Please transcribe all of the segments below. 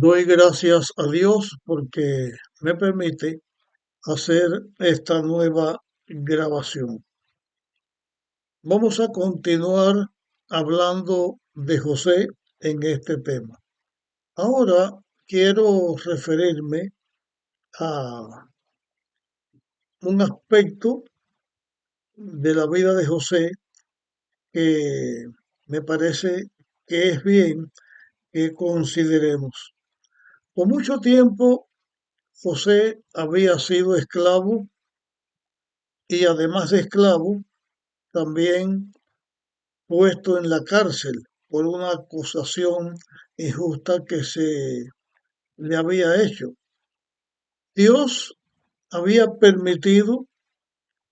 Doy gracias a Dios porque me permite hacer esta nueva grabación. Vamos a continuar hablando de José en este tema. Ahora quiero referirme a un aspecto de la vida de José que me parece que es bien que consideremos. Por mucho tiempo José había sido esclavo y además de esclavo, también puesto en la cárcel por una acusación injusta que se le había hecho. Dios había permitido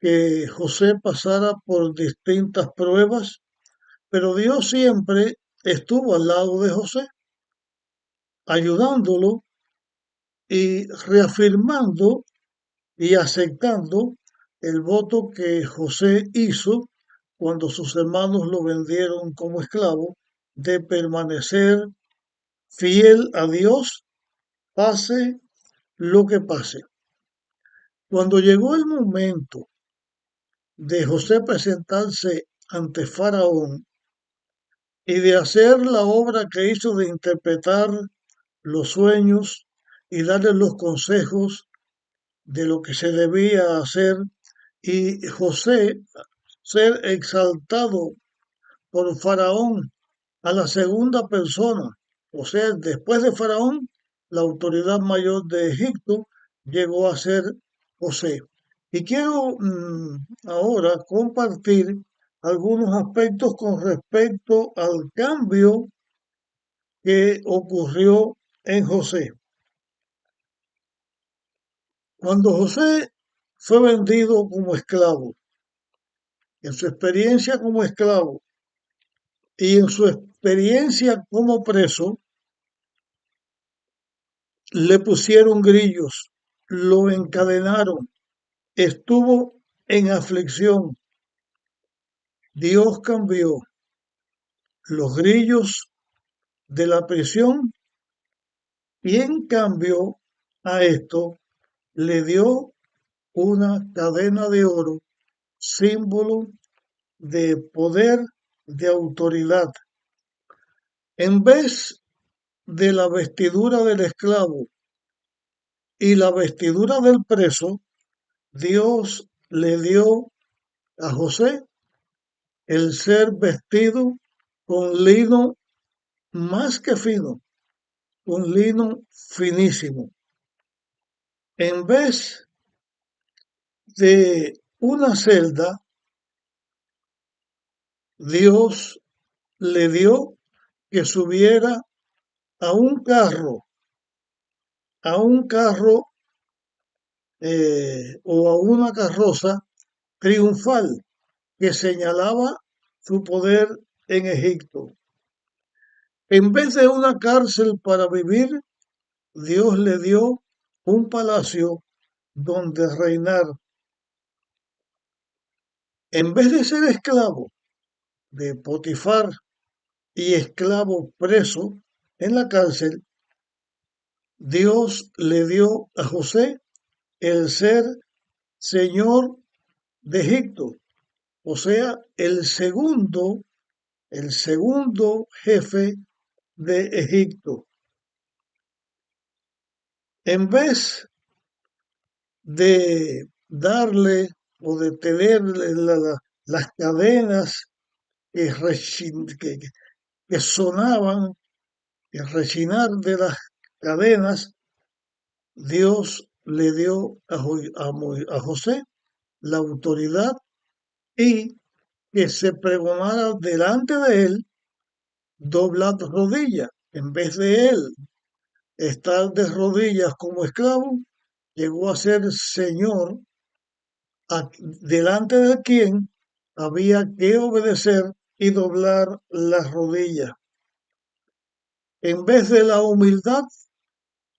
que José pasara por distintas pruebas, pero Dios siempre estuvo al lado de José, ayudándolo y reafirmando y aceptando el voto que José hizo cuando sus hermanos lo vendieron como esclavo, de permanecer fiel a Dios, pase lo que pase. Cuando llegó el momento de José presentarse ante Faraón y de hacer la obra que hizo de interpretar los sueños y darle los consejos de lo que se debía hacer, y José ser exaltado por Faraón a la segunda persona, o sea, después de Faraón, la autoridad mayor de Egipto llegó a ser José. Y quiero ahora compartir algunos aspectos con respecto al cambio que ocurrió en José. Cuando José fue vendido como esclavo, en su experiencia como esclavo y en su experiencia como preso, le pusieron grillos, lo encadenaron, estuvo en aflicción. Dios cambió los grillos de la prisión y en cambio a esto le dio una cadena de oro, símbolo de poder, de autoridad. En vez de la vestidura del esclavo y la vestidura del preso, Dios le dio a José el ser vestido con lino más que fino, con lino finísimo. En vez de una celda, Dios le dio que subiera a un carro, a un carro o a una carroza triunfal que señalaba su poder en Egipto. En vez de una cárcel para vivir, Dios le dio un palacio donde reinar. En vez de ser esclavo de Potifar y esclavo preso en la cárcel, Dios le dio a José el ser señor de Egipto, o sea, el segundo jefe de Egipto. En vez de darle o de tenerle las cadenas que sonaban, el rechinar de las cadenas, Dios le dio a José la autoridad y que se pregonara delante de él doblar rodillas. En vez de él estar de rodillas como esclavo, llegó a ser señor delante de quien había que obedecer y doblar las rodillas. En vez de la humildad,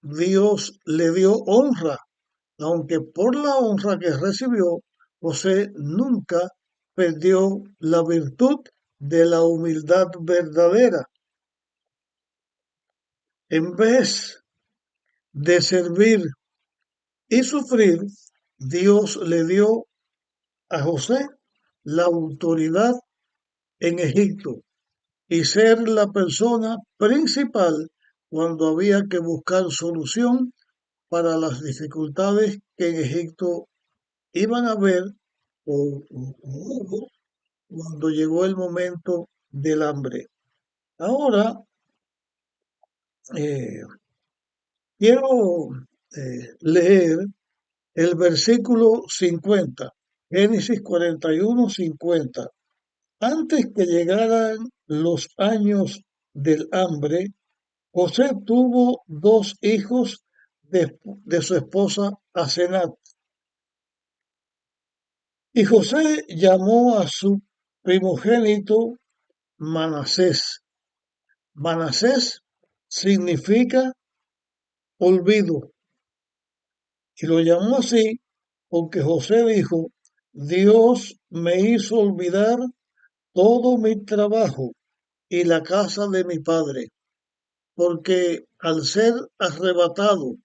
Dios le dio honra, aunque por la honra que recibió, José nunca perdió la virtud de la humildad verdadera. En vez de servir y sufrir, Dios le dio a José la autoridad en Egipto y ser la persona principal cuando había que buscar solución para las dificultades que en Egipto iban a haber o hubo cuando llegó el momento del hambre. Ahora eh, quiero leer el versículo 50, Génesis 41, 50. Antes que llegaran los años del hambre, José tuvo dos hijos de su esposa Asenat. Y José llamó a su primogénito Manasés. Manasés significa olvido. Y lo llamó así porque José dijo, Dios me hizo olvidar todo mi trabajo y la casa de mi padre, porque al ser arrebatado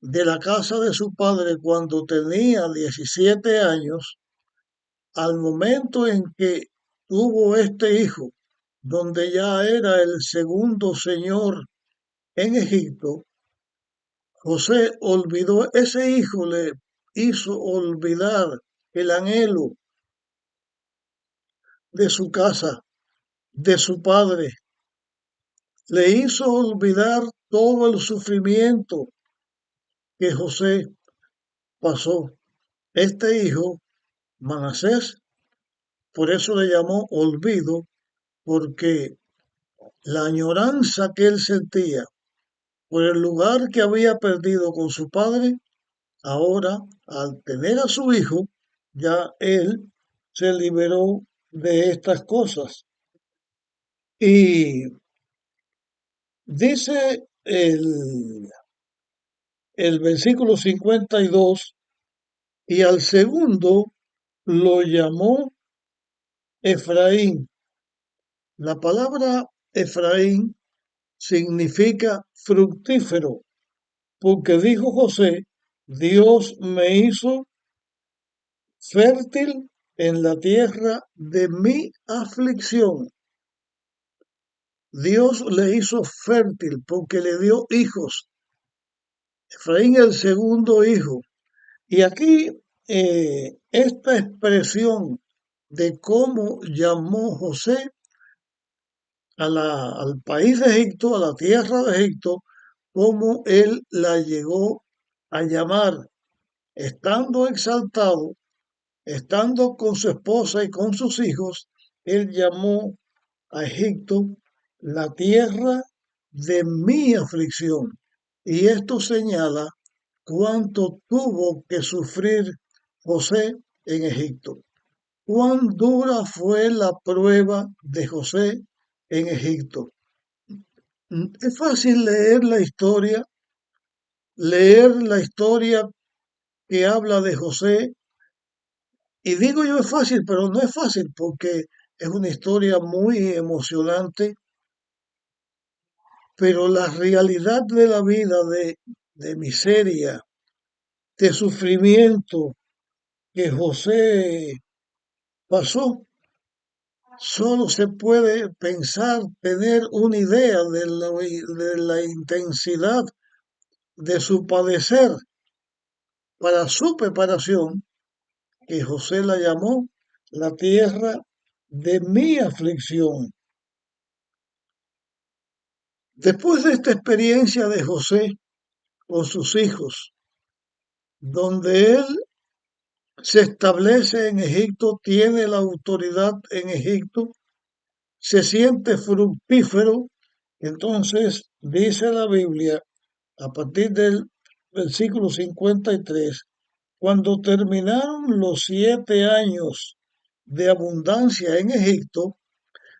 de la casa de su padre cuando tenía 17 años, al momento en que tuvo este hijo, donde ya era el segundo señor en Egipto, José olvidó, ese hijo le hizo olvidar el anhelo de su casa, de su padre, le hizo olvidar todo el sufrimiento que José pasó. Este hijo, Manasés, por eso le llamó olvido, porque la añoranza que él sentía por el lugar que había perdido con su padre, ahora al tener a su hijo, ya él se liberó de estas cosas. Y dice el versículo 52, y al segundo lo llamó Efraín. La palabra Efraín significa fructífero, porque dijo José, Dios me hizo fértil en la tierra de mi aflicción. Dios le hizo fértil porque le dio hijos. Efraín el segundo hijo. Y aquí esta expresión de cómo llamó José al país de Egipto, a la tierra de Egipto, cómo él la llegó a llamar, estando exaltado, estando con su esposa y con sus hijos, él llamó a Egipto la tierra de mi aflicción. Y esto señala cuánto tuvo que sufrir José en Egipto. Cuán dura fue la prueba de José en Egipto. Es fácil leer la historia que habla de José. Y digo yo es fácil, pero no es fácil porque es una historia muy emocionante, pero la realidad de la vida de miseria, de sufrimiento que José pasó, solo se puede pensar, tener una idea de la intensidad de su padecer para su preparación, que José la llamó la tierra de mi aflicción. Después de esta experiencia de José con sus hijos, donde él se establece en Egipto, tiene la autoridad en Egipto, se siente fructífero, entonces dice la Biblia a partir del versículo 53, cuando terminaron los 7 años de abundancia en Egipto,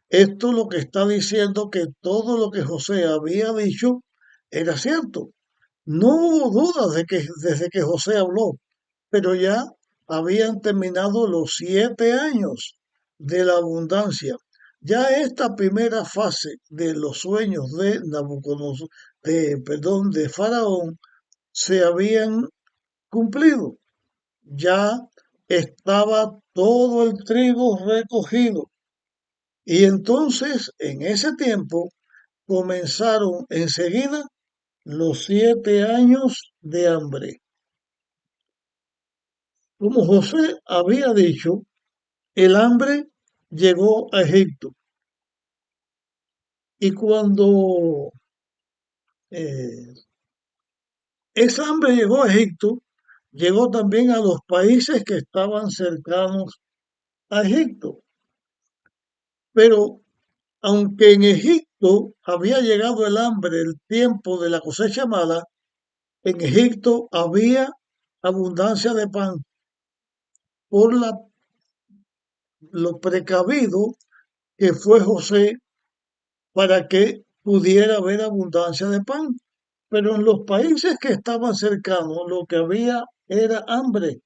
esto lo que está diciendo que todo lo que José había dicho era cierto. No hubo dudas de que desde que José habló, pero ya habían terminado los 7 años de la abundancia. Ya esta primera fase de los sueños de Nabucodonosor, de Faraón, se habían cumplido. Ya estaba todo el trigo recogido. Y entonces, en ese tiempo, comenzaron enseguida los 7 años de hambre. Como José había dicho, el hambre llegó a Egipto. Y cuando eh, esa hambre llegó a Egipto, llegó también a los países que estaban cercanos a Egipto. Pero aunque en Egipto había llegado el hambre, el tiempo de la cosecha mala, en Egipto había abundancia de pan por lo precavido que fue José para que pudiera haber abundancia de pan. Pero en los países que estaban cercanos lo que había era hambre.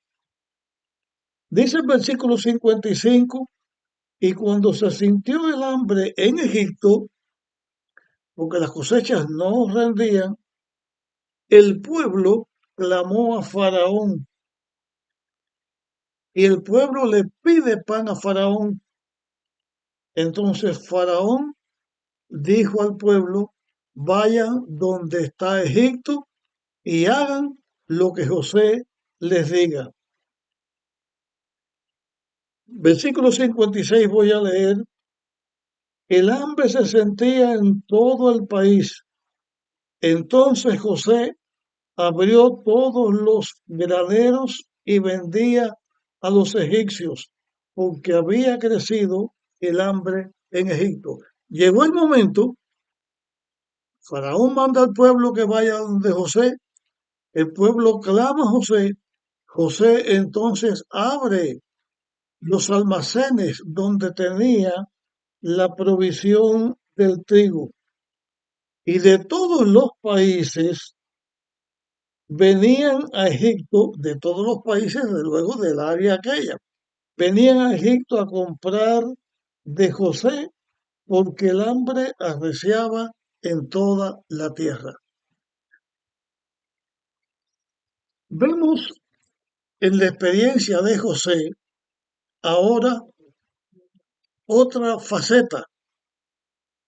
Dice el versículo 55, y cuando se sintió el hambre en Egipto, porque las cosechas no rendían, el pueblo clamó a Faraón y el pueblo le pide pan a Faraón. Entonces Faraón dijo al pueblo, vayan donde está Egipto y hagan lo que José les diga. Versículo 56 voy a leer. El hambre se sentía en todo el país. Entonces José abrió todos los graneros y vendía a los egipcios, porque había crecido el hambre en Egipto. Llegó el momento, Faraón manda al pueblo que vaya donde José, el pueblo clama a José, José entonces abre los almacenes donde tenía la provisión del trigo y de todos los países venían a Egipto, de todos los países, de luego del área aquella, venían a Egipto a comprar de José porque el hambre arreciaba en toda la tierra. Vemos en la experiencia de José ahora otra faceta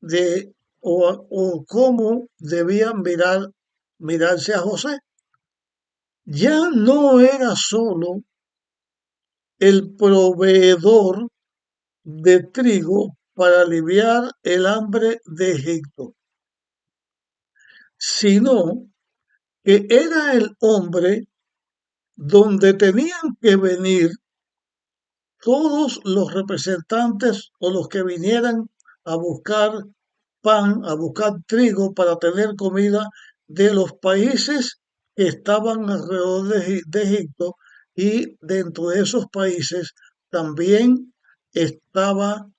de o cómo debían mirarse a José. Ya no era solo el proveedor de trigo para aliviar el hambre de Egipto, sino que era el hombre donde tenían que venir todos los representantes o los que vinieran a buscar pan, a buscar trigo para tener comida de los países que estaban alrededor de Egipto, y dentro de esos países también estaba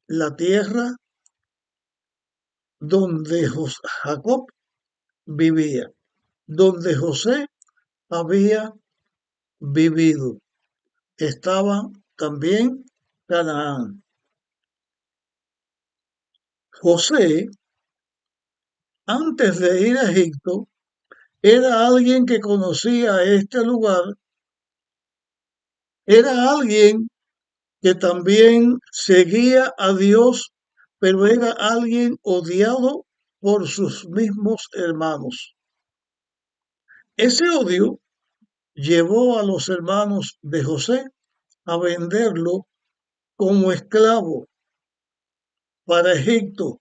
la tierra donde Jacob vivía, donde José había vivido. Estaba también Canaán. José, antes de ir a Egipto, era alguien que conocía este lugar, era alguien que también seguía a Dios, pero era alguien odiado por sus mismos hermanos. Ese odio llevó a los hermanos de José a venderlo como esclavo para Egipto,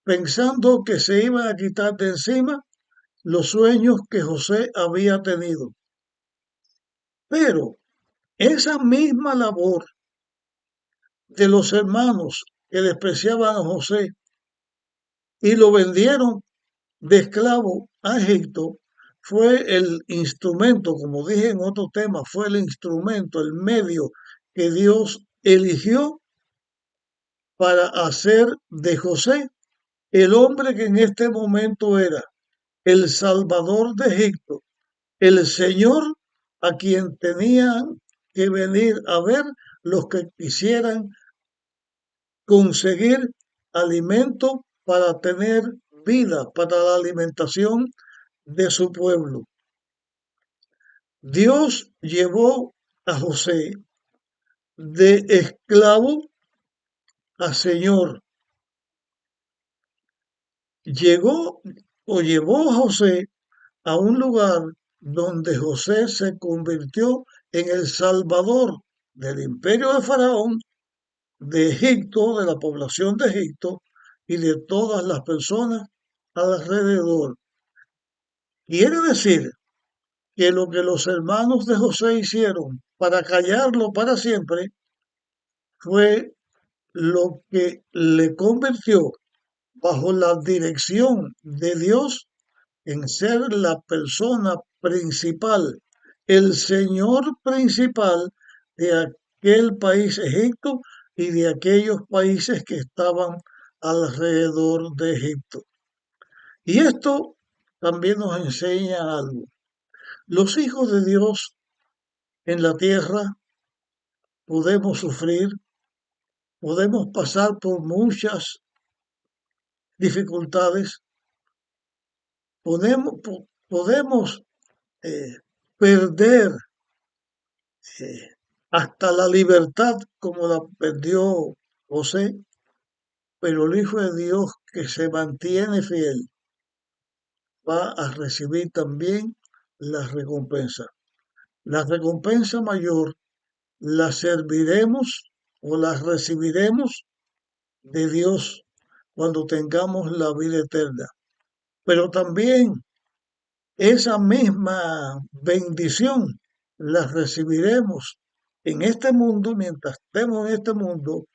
pensando que se iban a quitar de encima los sueños que José había tenido. Pero esa misma labor de los hermanos que despreciaban a José y lo vendieron de esclavo a Egipto fue el instrumento, como dije en otro tema, fue el instrumento, el medio que Dios eligió para hacer de José el hombre que en este momento era el Salvador de Egipto, el Señor a quien tenían que venir a ver los que quisieran conseguir alimento para tener vida, para la alimentación de su pueblo. Dios llevó a José de esclavo a señor. Llegó o llevó a José a un lugar donde José se convirtió en el salvador del imperio de Faraón, de Egipto, de la población de Egipto y de todas las personas alrededor. Quiere decir que lo que los hermanos de José hicieron para callarlo para siempre fue lo que le convirtió bajo la dirección de Dios en ser la persona principal, el señor principal de aquel país Egipto y de aquellos países que estaban alrededor de Egipto. Y esto también nos enseña algo. Los hijos de Dios en la tierra podemos sufrir, podemos pasar por muchas dificultades, podemos eh, perder hasta la libertad como la perdió José, pero el Hijo de Dios que se mantiene fiel va a recibir también la recompensa. La recompensa mayor la serviremos o la recibiremos de Dios cuando tengamos la vida eterna. Pero también esa misma bendición la recibiremos en este mundo, mientras estemos en este mundo,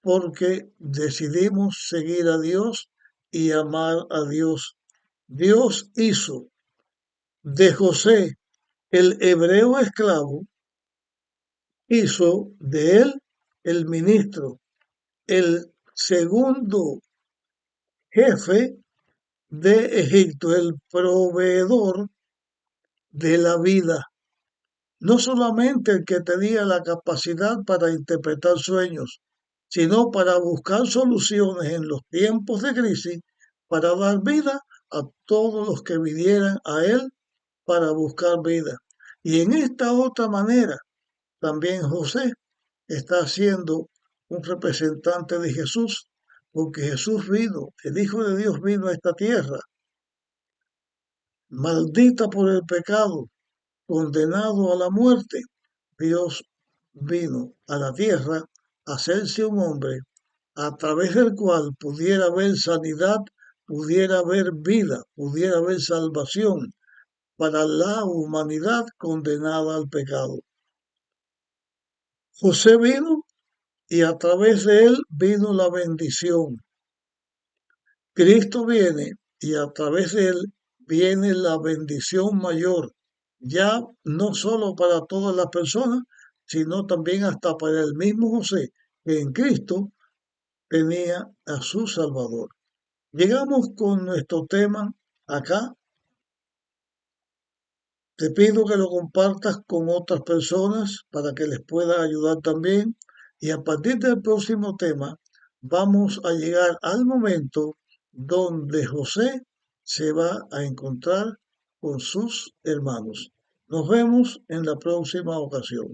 porque decidimos seguir a Dios y amar a Dios. Dios hizo de José el hebreo esclavo, hizo de él el ministro, el segundo jefe de Egipto, el proveedor de la vida. No solamente el que tenía la capacidad para interpretar sueños, sino para buscar soluciones en los tiempos de crisis, para dar vida a todos los que vinieran a él para buscar vida. Y en esta otra manera, también José está siendo un representante de Jesús, porque Jesús vino, el Hijo de Dios vino a esta tierra, maldita por el pecado, condenado a la muerte. Dios vino a la tierra a hacerse un hombre a través del cual pudiera haber sanidad, pudiera haber vida, pudiera haber salvación para la humanidad condenada al pecado. José vino y a través de él vino la bendición. Cristo viene y a través de él viene la bendición mayor, ya no solo para todas las personas, sino también hasta para el mismo José, que en Cristo tenía a su Salvador. Llegamos con nuestro tema acá. Te pido que lo compartas con otras personas para que les pueda ayudar también. Y a partir del próximo tema vamos a llegar al momento donde José se va a encontrar con sus hermanos. Nos vemos en la próxima ocasión.